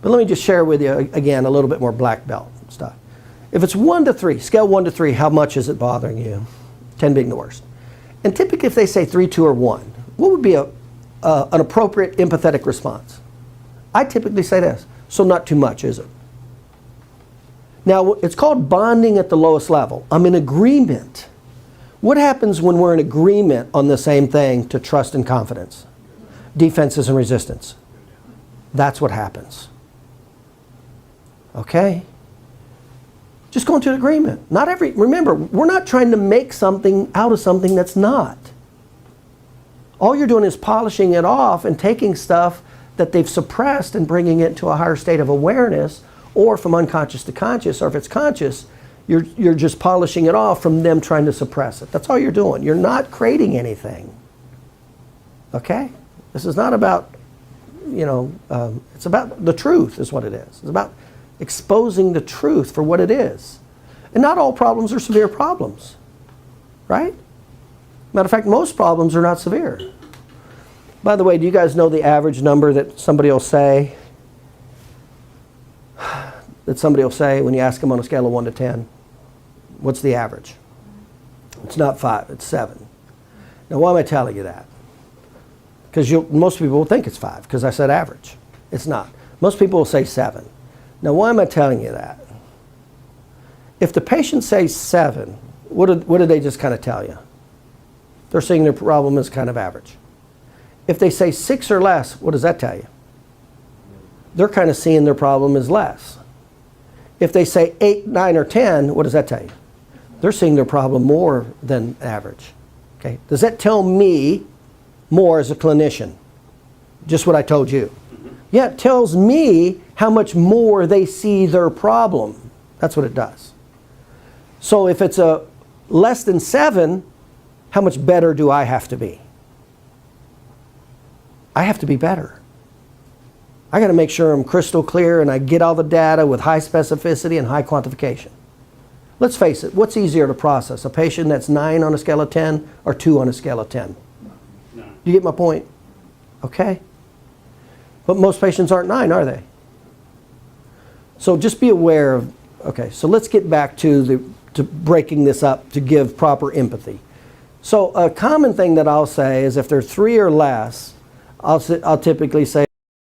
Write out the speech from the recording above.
But let me just share with you, again, a little bit more black belt stuff. If it's 1 to 3, scale 1 to 3, how much is it bothering you? 10 being the worst. And typically if they say 3, 2, or 1, what would be an appropriate empathetic response? I typically say this, so not too much, is it? Now, it's called bonding at the lowest level. I'm in agreement. What happens when we're in agreement on the same thing to trust and confidence? Defenses and resistance. That's what happens. Okay? Just go into an agreement. Remember, we're not trying to make something out of something that's not. All you're doing is polishing it off and taking stuff that they've suppressed and bringing it to a higher state of awareness, or from unconscious to conscious, or if it's conscious, you're just polishing it off from them trying to suppress it. That's all you're doing. You're not creating anything. Okay? This is not about, it's about the truth is what it is. It's about exposing the truth for what it is. And not all problems are severe problems. Right? Matter of fact, most problems are not severe. By the way, do you guys know the average number that somebody will say? When you ask them on a scale of 1 to 10, what's the average? It's not 5, it's 7. Now, why am I telling you that? Because most people will think it's 5, because I said average. It's not. Most people will say 7. Now, why am I telling you that? If the patient says 7, what did they just kind of tell you? They're seeing their problem as kind of average. If they say 6 or less, what does that tell you? They're kind of seeing their problem as less. If they say 8, 9, or 10, what does that tell you? They're seeing their problem more than average. Okay? Does that tell me more as a clinician? Just what I told you. Yeah, it tells me how much more they see their problem. That's what it does. So if it's a less than 7, how much better do I have to be? I have to be better. I got to make sure I'm crystal clear and I get all the data with high specificity and high quantification. Let's face it, what's easier to process? A patient that's 9 on a scale of 10 or 2 on a scale of 10? No. You get my point? Okay. But most patients aren't 9, are they? So just be aware of, okay, so let's get back to breaking this up to give proper empathy. So a common thing that I'll say is if they're 3 or less, I'll typically say,